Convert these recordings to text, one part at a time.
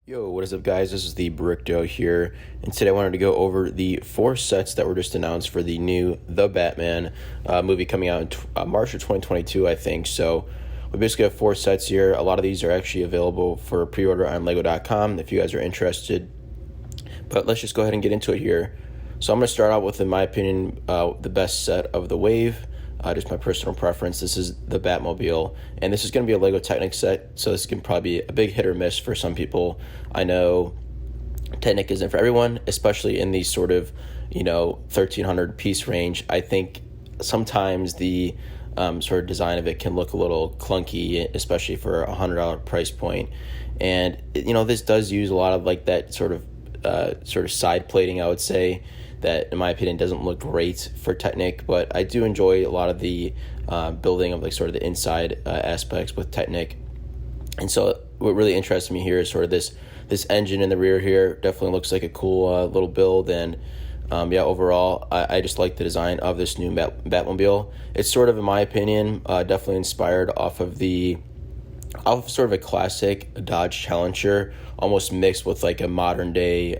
Yo, what is up, guys? This is the Brickdo here, and today I wanted to go over the 4 sets that were just announced for the new The Batman movie coming out in March of 2022, I think. So we basically have 4 sets here. A lot of these are actually available for pre-order on Lego.com if you guys are interested. But let's just go ahead and get into it here. So I'm going to start out with, in my opinion, the best set of the wave. Just my personal preference. This is the Batmobile, and this is going to be a Lego Technic set, so this can probably be a big hit or miss for some people. I know Technic isn't for everyone, especially in these sort of, 1,300 piece range. I think sometimes the sort of design of it can look a little clunky, especially for a $100 price point. And this does use a lot of like that sort of side plating, I would say, that in my opinion doesn't look great for Technic, but I do enjoy a lot of the building of like sort of the inside aspects with Technic. And so what really interests me here is sort of this engine in the rear here. Definitely looks like a cool little build, and overall I just like the design of this new Batmobile. It's sort of, in my opinion, definitely inspired off of sort of a classic Dodge Challenger, almost mixed with like a modern day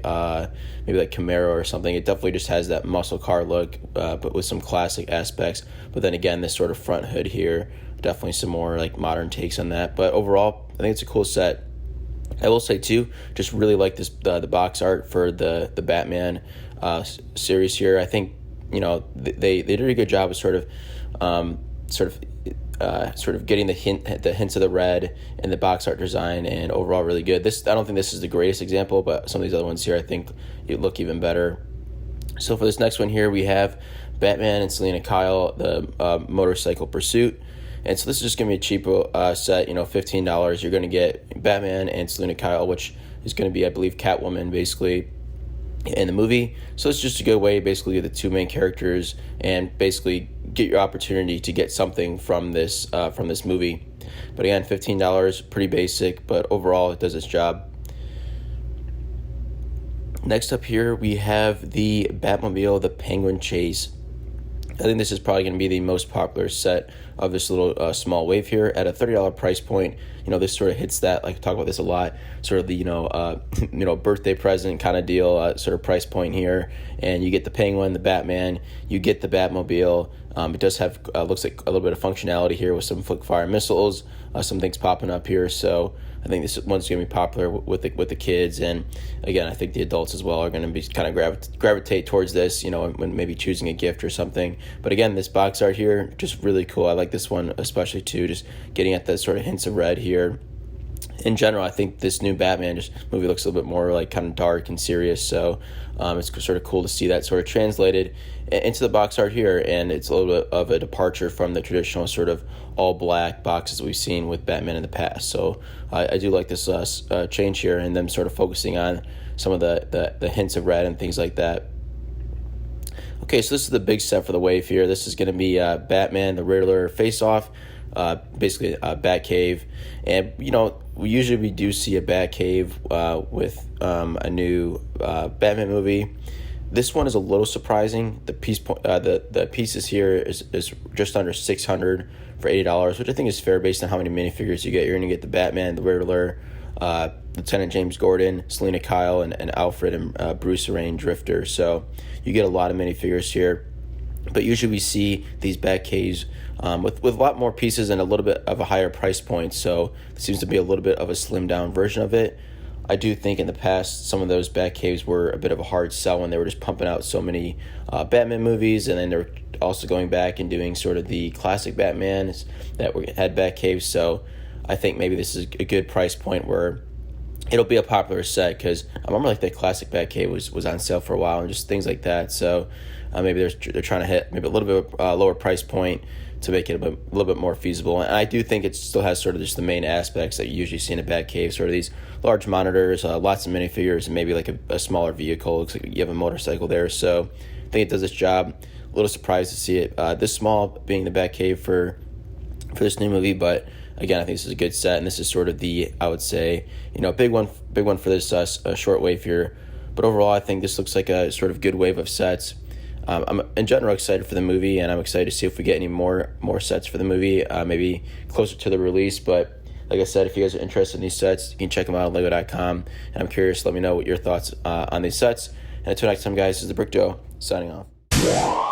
maybe like Camaro or something. It definitely just has that muscle car look, but with some classic aspects. But then again, this sort of front hood here, definitely some more like modern takes on that. But overall, I think it's a cool set. I will say too, just really like this the box art for the Batman series here. I think they did a good job of sort of getting the hints of the red and the box art design, and overall really good. I don't think this is the greatest example, but some of these other ones here I think it look even better. So for this next one here, we have Batman and Selena Kyle, the motorcycle pursuit. And so this is just going to be a cheap set, $15. You're going to get Batman and Selena Kyle, which is going to be, I believe, Catwoman, basically, in the movie. So it's just a good way, basically, to get the two main characters and basically get your opportunity to get something from this movie. But again, $15, pretty basic, but overall it does its job. Next up here, we have the Batmobile, the Penguin Chase. I think this is probably going to be the most popular set of this little small wave here at a $30 price point. This sort of hits that, like I talk about this a lot, sort of the birthday present kind of deal, sort of price point here. And you get the Penguin, the Batman, you get the Batmobile. It does have looks like a little bit of functionality here with some flick fire missiles, some things popping up here. So I think this one's going to be popular with the kids, and again, I think the adults as well are going to be kind of gravitate towards this, when maybe choosing a gift or something. But again, this box art here, just really cool. I like this one especially too, just getting at the sort of hints of red here. In general, I think this new Batman movie looks a little bit more like kind of dark and serious, so it's sort of cool to see that sort of translated into the box art here, and it's a little bit of a departure from the traditional sort of all-black boxes we've seen with Batman in the past. So I do like this change here, and them sort of focusing on some of the hints of red and things like that. Okay, so this is the big set for the wave here. This is going to be Batman, the Riddler face-off, basically Batcave. And we do see a Batcave with a new Batman movie. This one is a little surprising. The pieces here is just under $600 for $80, which I think is fair based on how many minifigures you get. You're going to get the Batman, the Riddler, Lieutenant James Gordon, Selena Kyle, and Alfred and Bruce Wayne Drifter. So you get a lot of minifigures here. But usually we see these Batcaves with a lot more pieces and a little bit of a higher price point. So it seems to be a little bit of a slimmed down version of it. I do think in the past some of those Batcaves were a bit of a hard sell when they were just pumping out so many Batman movies, and then they're also going back and doing sort of the classic Batmans that had Batcaves. So I think maybe this is a good price point where it'll be a popular set, because I remember like the classic Batcave was on sale for a while and just things like that. So maybe they're trying to hit maybe a little bit lower price point to make it a little bit more feasible. And I do think it still has sort of just the main aspects that you usually see in a Batcave, sort of these large monitors, lots of minifigures, and maybe like a smaller vehicle. Looks like you have a motorcycle there. So I think it does its job. A little surprised to see it this small, being the Batcave for this new movie, but again, I think this is a good set, and this is sort of I would say, big one for this short wave here. But overall, I think this looks like a sort of good wave of sets. I'm in general excited for the movie, and I'm excited to see if we get any more sets for the movie, maybe closer to the release. But Like I said, if you guys are interested in these sets, you can check them out on lego.com. And I'm curious, let me know what your thoughts on these sets. And until next time, guys, this is the Brick Joe signing off.